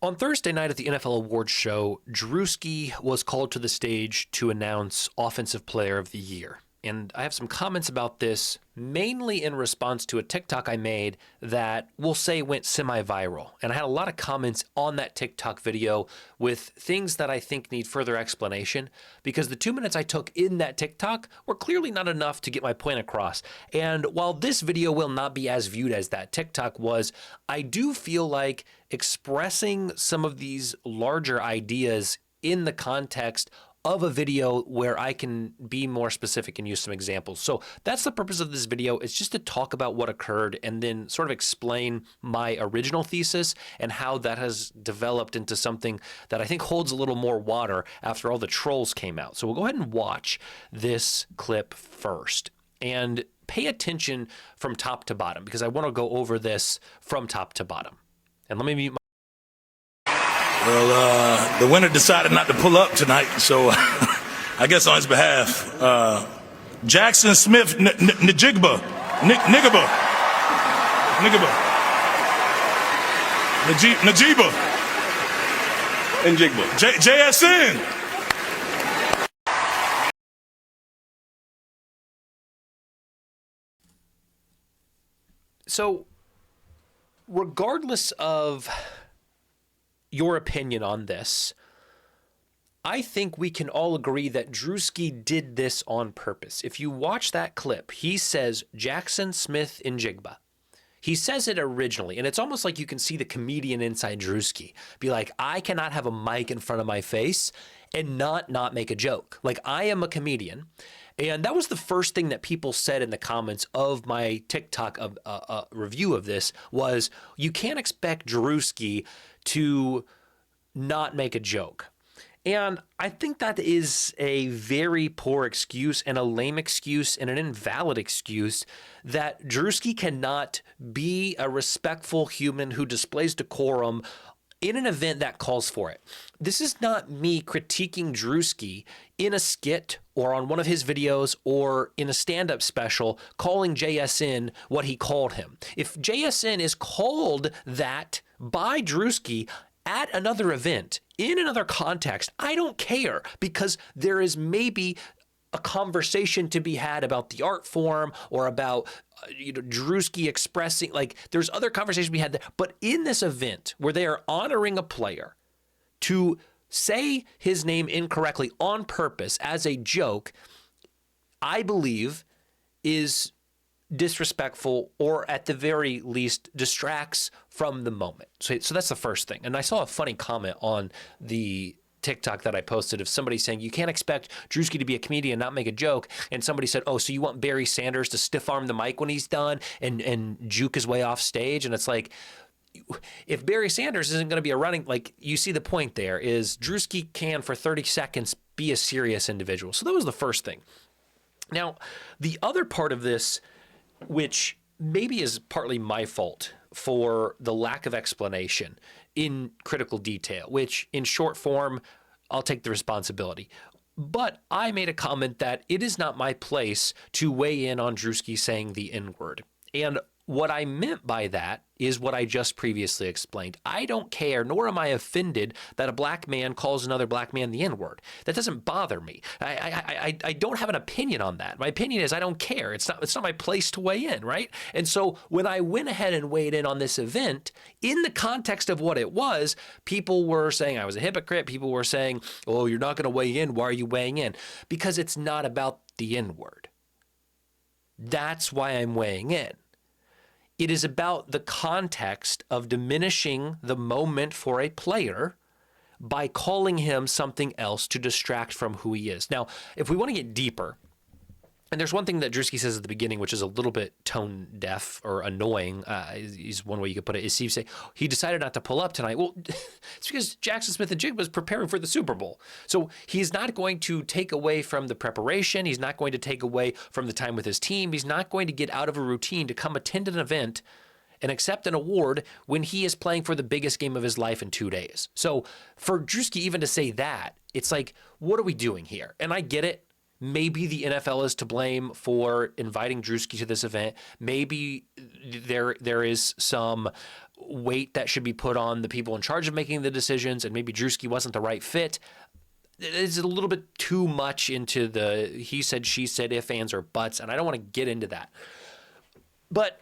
On Thursday night at the NFL Awards show, Druski was called to the stage to announce Offensive Player of the Year. And I have some comments about this, mainly in response to a TikTok I made that we'll say went semi-viral. And I had a lot of comments on that TikTok video with things that I think need further explanation, because the 2 minutes I took in that TikTok were clearly not enough to get my point across. And while this video will not be as viewed as that TikTok was, I do feel like expressing some of these larger ideas in the context of a video where I can be more specific and use some examples. So that's the purpose of this video. It's just to talk about what occurred and then sort of explain my original thesis and how that has developed into something that I think holds a little more water after all the trolls came out. So we'll go ahead and watch this clip first and pay attention from top to bottom, because I want to go over this from top to bottom. And let me mute my... Well, the winner decided not to pull up tonight, so I guess on his behalf, Jaxson-Smith Njigba, Njigba, JSN. So, regardless of your opinion on this, I think we can all agree that Druski did this on purpose. If you watch that clip, he says Jaxson-Smith Njigba. He says it originally, and it's almost like you can see the comedian inside Druski be like, I cannot have a mic in front of my face and not make a joke. Like, I am a comedian. And that was the first thing that people said in the comments of my TikTok review of this was, you can't expect Druski to not make a joke. And I think that is a very poor excuse and a lame excuse and an invalid excuse, that Druski cannot be a respectful human who displays decorum in an event that calls for it. This is not me critiquing Druski in a skit or on one of his videos or in a stand-up special calling JSN what he called him. If JSN is called that by Druski at another event, in another context, I don't care, because there is maybe a conversation to be had about the art form or about Druski expressing, like, there's other conversations we had there. But in this event where they are honoring a player, to say his name incorrectly on purpose as a joke, I believe is disrespectful, or at the very least distracts from the moment. So that's the first thing. And I saw a funny comment on the TikTok that I posted of somebody saying, you can't expect Druski to be a comedian and not make a joke. And somebody said, oh, so you want Barry Sanders to stiff arm the mic when he's done and juke his way off stage? And it's like, if Barry Sanders isn't going to be a running, like, you see the point there is Druski can for 30 seconds be a serious individual. So that was the first thing. Now, the other part of this, which maybe is partly my fault for the lack of explanation in critical detail, which in short form, I'll take the responsibility. But I made a comment that it is not my place to weigh in on Druski saying the N-word. And what I meant by that is what I just previously explained. I don't care, nor am I offended that a black man calls another black man the N-word. That doesn't bother me. I don't have an opinion on that. My opinion is I don't care. It's not my place to weigh in, right? And so when I went ahead and weighed in on this event, in the context of what it was, people were saying I was a hypocrite. People were saying, oh, you're not going to weigh in. Why are you weighing in? Because it's not about the N-word. That's why I'm weighing in. It is about the context of diminishing the moment for a player by calling him something else to distract from who he is. Now, if we want to get deeper, and there's one thing that Druski says at the beginning, which is a little bit tone deaf or annoying, is one way you could put it, is he say, he decided not to pull up tonight. Well, it's because Jaxson-Smith Njigba was preparing for the Super Bowl. So he's not going to take away from the preparation. He's not going to take away from the time with his team. He's not going to get out of a routine to come attend an event and accept an award when he is playing for the biggest game of his life in 2 days. So for Druski even to say that, it's like, what are we doing here? And I get it. Maybe the NFL is to blame for inviting Druski to this event. Maybe there is some weight that should be put on the people in charge of making the decisions, and maybe Druski wasn't the right fit. It's a little bit too much into the he said, she said, if, ands, or buts, and I don't want to get into that. But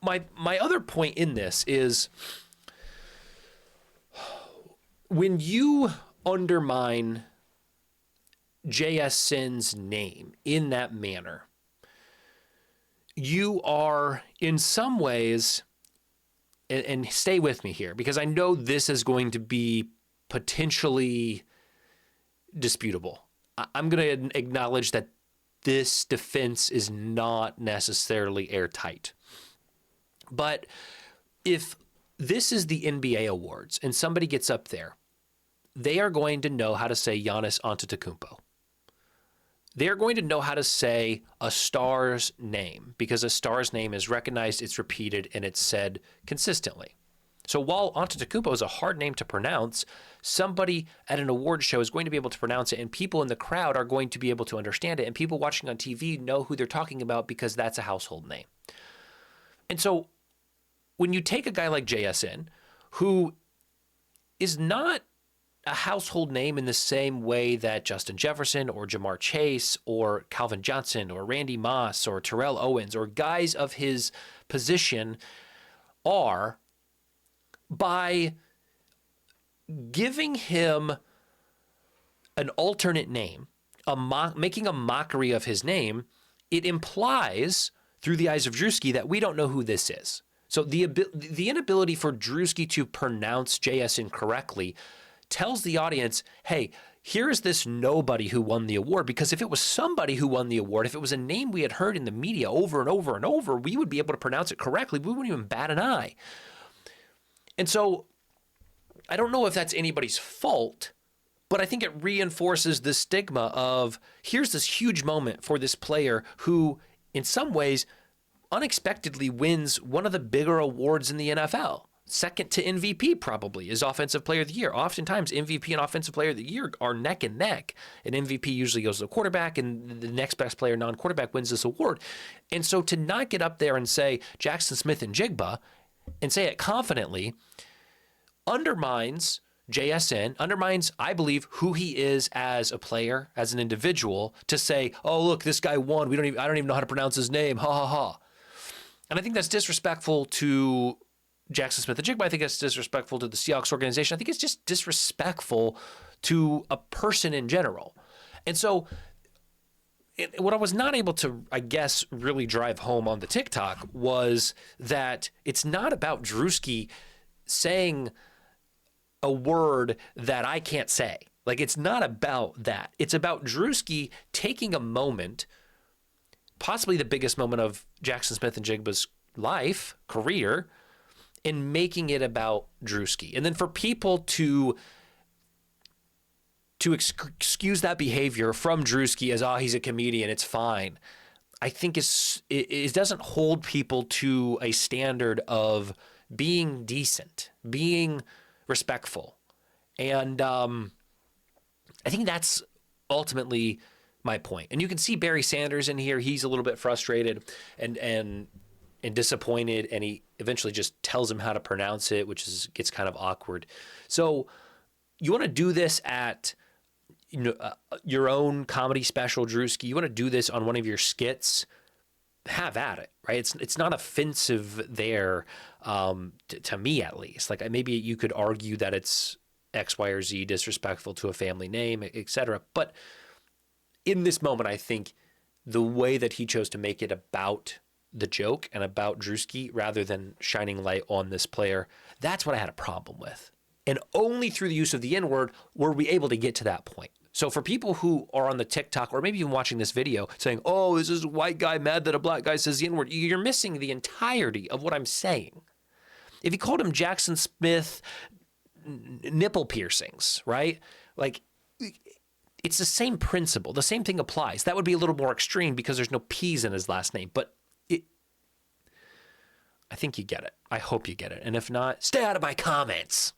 my other point in this is when you undermine JSN's name in that manner, you are in some ways, and stay with me here, because I know this is going to be potentially disputable. I'm going to acknowledge that this defense is not necessarily airtight. But if this is the NBA awards and somebody gets up there, they are going to know how to say Giannis Antetokounmpo. They're going to know how to say a star's name, because a star's name is recognized, it's repeated, and it's said consistently. So while Antetokounmpo is a hard name to pronounce, somebody at an award show is going to be able to pronounce it, and people in the crowd are going to be able to understand it, and people watching on TV know who they're talking about because that's a household name. And so when you take a guy like JSN, who is not a household name in the same way that Justin Jefferson or Jamar Chase or Calvin Johnson or Randy Moss or Terrell Owens or guys of his position are, by giving him an alternate name, making a mockery of his name, it implies through the eyes of Druski that we don't know who this is. So the inability for Druski to pronounce JSN correctly tells the audience, hey, here's this nobody who won the award, because if it was somebody who won the award, if it was a name we had heard in the media over and over and over, we would be able to pronounce it correctly. We wouldn't even bat an eye. And so I don't know if that's anybody's fault, but I think it reinforces the stigma of here's this huge moment for this player who, in some ways, unexpectedly wins one of the bigger awards in the NFL. Second to MVP probably is Offensive Player of the Year. Oftentimes, MVP and Offensive Player of the Year are neck and neck. An MVP usually goes to the quarterback, and the next best player, non-quarterback, wins this award. And so to not get up there and say Jaxson-Smith Njigba and say it confidently undermines JSN, undermines, I believe, who he is as a player, as an individual, to say, oh, look, this guy won. I don't even know how to pronounce his name. Ha, ha, ha. And I think that's disrespectful to Jaxson-Smith Njigba. I think it's disrespectful to the Seahawks organization. I think it's just disrespectful to a person in general. And so what I was not able to, I guess, really drive home on the TikTok was that it's not about Druski saying a word that I can't say. Like, it's not about that. It's about Druski taking a moment, possibly the biggest moment of Jaxson-Smith Njigba's life, career, and making it about Druski. And then for people to excuse that behavior from Druski as, oh, he's a comedian, it's fine, I think it doesn't hold people to a standard of being decent, being respectful. And I think that's ultimately my point. And you can see Barry Sanders in here. He's a little bit frustrated and disappointed, and he eventually just tells him how to pronounce it, which gets kind of awkward. So you want to do this at your own comedy special, Druski. You want to do this on one of your skits, have at it, right? It's not offensive there, to me at least. Like, maybe you could argue that it's X, Y, or Z, disrespectful to a family name, etc. But in this moment, I think the way that he chose to make it about the joke and about Druski rather than shining light on this player, that's what I had a problem with. And only through the use of the N-word were we able to get to that point. So for people who are on the TikTok or maybe even watching this video saying, oh, this is a white guy mad that a black guy says the N-word, you're missing the entirety of what I'm saying. If he called him Jaxson-Smith nipple piercings, right? Like, it's the same principle. The same thing applies. That would be a little more extreme because there's no P's in his last name. But I think you get it. I hope you get it. And if not, stay out of my comments.